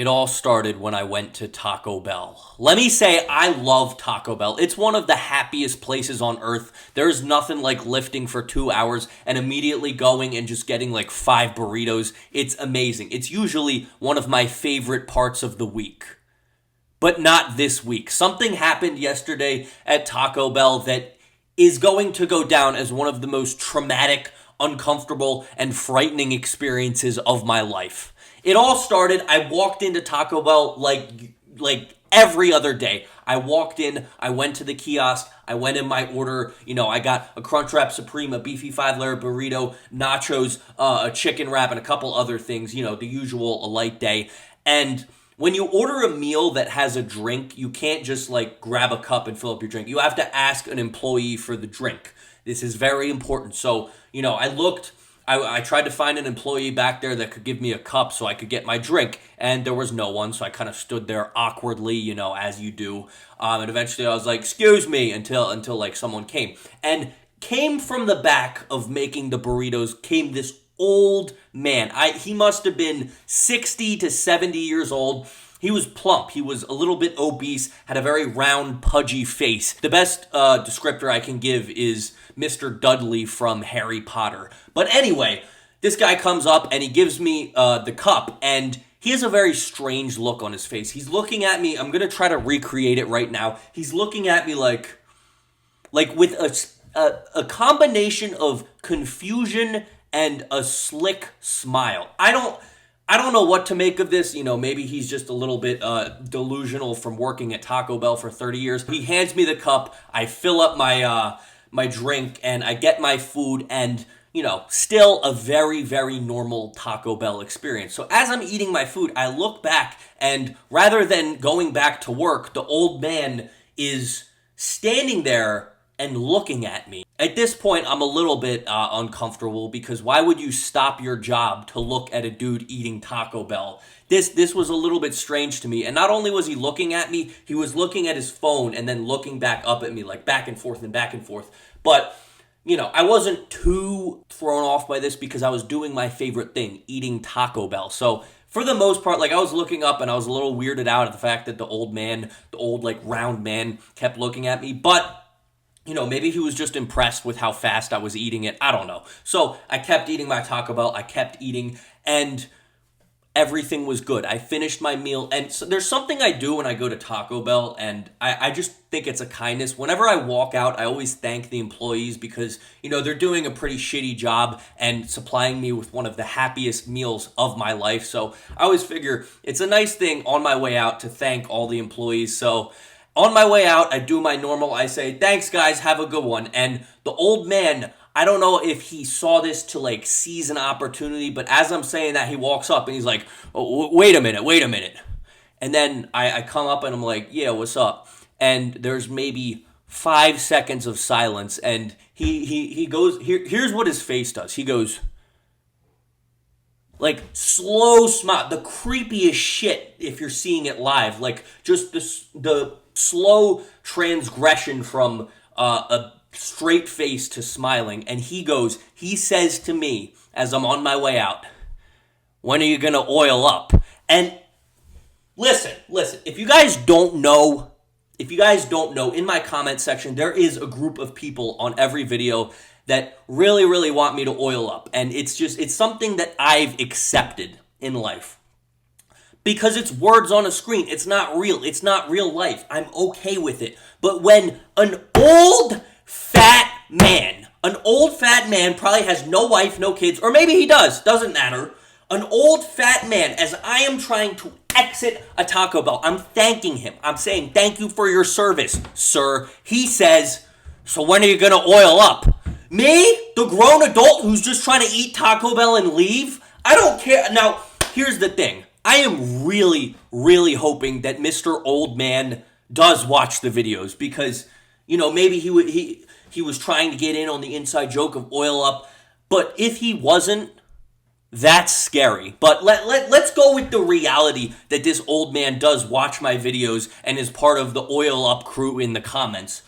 It all started when I went to Taco Bell. Let me say, I love Taco Bell. It's one of the happiest places on earth. There's nothing like lifting for 2 hours and immediately going and just getting like 5 burritos. It's amazing. It's usually one of my favorite parts of the week. But not this week. Something happened yesterday at Taco Bell that is going to go down as one of the most traumatic, uncomfortable, and frightening experiences of my life. It all started, I walked into Taco Bell like every other day. I walked in, I went to the kiosk, I went in my order, I got a Crunchwrap Supreme, a beefy 5-layer burrito, nachos, a chicken wrap, and a couple other things, the usual, a light day. And when you order a meal that has a drink, you can't just grab a cup and fill up your drink. You have to ask an employee for the drink. This is very important. So, I tried to find an employee back there that could give me a cup so I could get my drink, and there was no one, so I kind of stood there awkwardly, as you do. And eventually I was like, "Excuse me," until someone came. And came from the back of making the burritos came this old man. He must have been 60 to 70 years old. He was plump. He was a little bit obese, had a very round, pudgy face. The best descriptor I can give is Mr. Dudley from Harry Potter. But anyway, this guy comes up and he gives me the cup, and he has a very strange look on his face. He's looking at me. I'm going to try to recreate it right now. He's looking at me like with a combination of confusion and a slick smile. I don't know what to make of this. Maybe he's just a little bit delusional from working at Taco Bell for 30 years. He hands me the cup. I fill up my drink, and I get my food, and, still a very, very normal Taco Bell experience. So as I'm eating my food, I look back, and rather than going back to work, the old man is standing there and looking at me. At this point, I'm a little bit uncomfortable, because why would you stop your job to look at a dude eating Taco Bell? This was a little bit strange to me. And not only was he looking at me, he was looking at his phone and then looking back up at me, like back and forth and back and forth. But, I wasn't too thrown off by this because I was doing my favorite thing, eating Taco Bell. So for the most part, I was looking up and I was a little weirded out at the fact that the old round man kept looking at me. But maybe he was just impressed with how fast I was eating it. I don't know. So I kept eating my Taco Bell. I kept eating, and everything was good. I finished my meal, and so there's something I do when I go to Taco Bell, and I just think it's a kindness. Whenever I walk out, I always thank the employees because, they're doing a pretty shitty job and supplying me with one of the happiest meals of my life. So I always figure it's a nice thing on my way out to thank all the employees. So on my way out, I do my normal, I say, "Thanks, guys, have a good one." And the old man, I don't know if he saw this to seize an opportunity, but as I'm saying that, he walks up and he's like, "Oh, wait a minute. And then I come up and I'm like, "Yeah, what's up?" And there's maybe 5 seconds of silence, and he goes, here's what his face does. He goes, slow smile, the creepiest shit if you're seeing it live, just the slow transgression from a straight face to smiling. And he says to me as I'm on my way out, "When are you gonna oil up?" And listen, if you guys don't know, in my comment section, there is a group of people on every video that really, really want me to oil up. And it's something that I've accepted in life. Because it's words on a screen. It's not real. It's not real life. I'm okay with it. But when an old fat man probably has no wife, no kids, or maybe he doesn't matter. An old fat man, as I am trying to exit a Taco Bell, I'm thanking him. I'm saying, "Thank you for your service, sir." He says, "So when are you going to oil up?" Me, the grown adult who's just trying to eat Taco Bell and leave? I don't care. Now, here's the thing. I am really, really hoping that Mr. Old Man does watch the videos because, maybe he was trying to get in on the inside joke of oil up. But if he wasn't, that's scary. But let's go with the reality that this old man does watch my videos and is part of the oil up crew in the comments.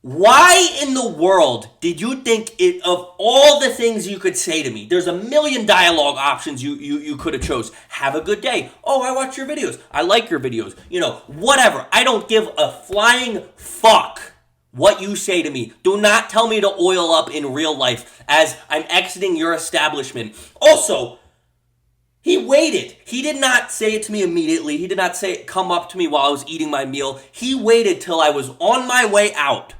Why in the world did you think it, of all the things you could say to me, there's a million dialogue options you could have chose. Have a good day. Oh, I watch your videos. I like your videos. You know, whatever. I don't give a flying fuck what you say to me. Do not tell me to oil up in real life as I'm exiting your establishment. Also, he waited. He did not say it to me immediately. He did not say it, come up to me while I was eating my meal. He waited till I was on my way out.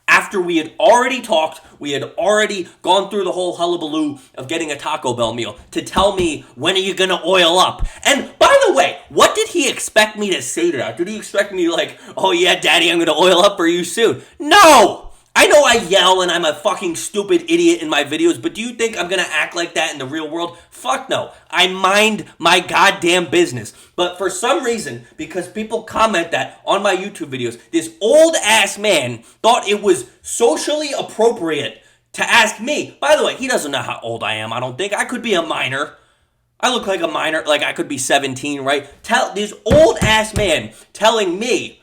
After we had already talked, we had already gone through the whole hullabaloo of getting a Taco Bell meal to tell me, when are you going to oil up? And by the way, what did he expect me to say to that? Did he expect me to like, oh yeah, daddy, I'm going to oil up for you soon? No! I know I yell and I'm a fucking stupid idiot in my videos, but do you think I'm gonna act like that in the real world? Fuck no. I mind my goddamn business. But for some reason, because people comment that on my YouTube videos, this old ass man thought it was socially appropriate to ask me. By the way, he doesn't know how old I am, I don't think. I could be a minor. I look like a minor, like I could be 17, right? This old ass man telling me,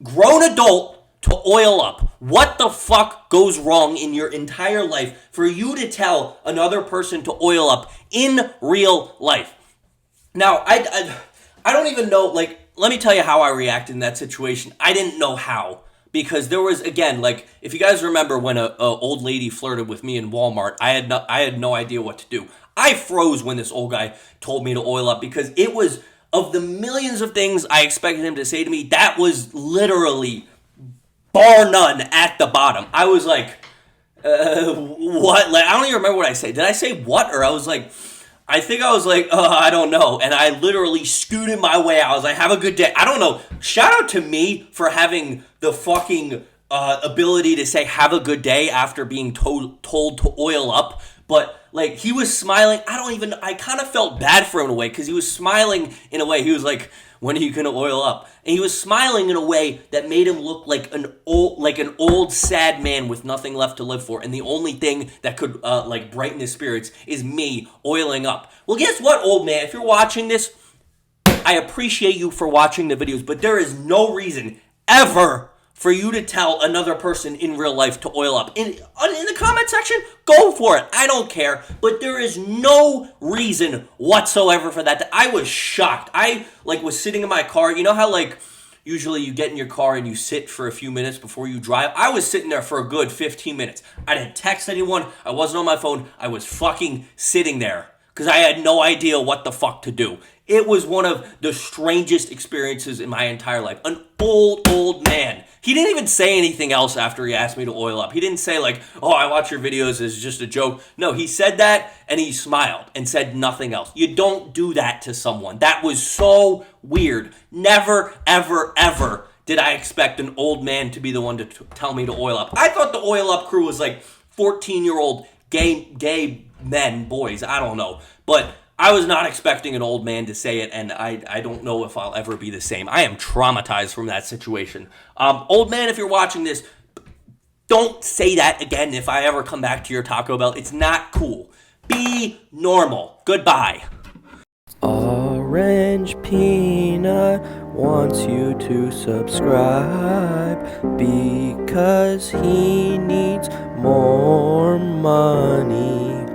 grown adult, to oil up. What the fuck goes wrong in your entire life for you to tell another person to oil up in real life? Now, I don't even know, like, let me tell you how I reacted in that situation. I didn't know how. Because there was, again, like, if you guys remember when a old lady flirted with me in Walmart, I had no idea what to do. I froze when this old guy told me to oil up because it was, of the millions of things I expected him to say to me, that was literally bar none at the bottom. I was like, what? Like, I don't even remember what I said. Did I say what? Or I was like, I think I was like, I don't know. And I literally scooted my way out. I was like, have a good day. I don't know. Shout out to me for having the fucking ability to say have a good day after being told to oil up. But like, he was smiling. I kind of felt bad for him in a way because he was smiling in a way. He was like, when are you going to oil up? And he was smiling in a way that made him look like an old sad man with nothing left to live for. And the only thing that could like brighten his spirits is me oiling up. Well, guess what, old man? If you're watching this, I appreciate you for watching the videos, but there is no reason ever for you to tell another person in real life to oil up. In the comment section, go for it. I don't care. But there is no reason whatsoever for that. I was shocked. I was sitting in my car. You know how usually you get in your car and you sit for a few minutes before you drive? I was sitting there for a good 15 minutes. I didn't text anyone. I wasn't on my phone. I was fucking sitting there because I had no idea what the fuck to do. It was one of the strangest experiences in my entire life. An old man. He didn't even say anything else after he asked me to oil up. He didn't say oh, I watch your videos, it's just a joke. No, he said that and he smiled and said nothing else. You don't do that to someone. That was so weird. Never, ever, ever did I expect an old man to be the one to tell me to oil up. I thought the oil up crew was 14-year-old gay men, boys. I don't know. But I was not expecting an old man to say it, and I don't know if I'll ever be the same. I am traumatized from that situation. Old man, if you're watching this, don't say that again if I ever come back to your Taco Bell. It's not cool. Be normal. Goodbye. Orange Peanut wants you to subscribe because he needs more money.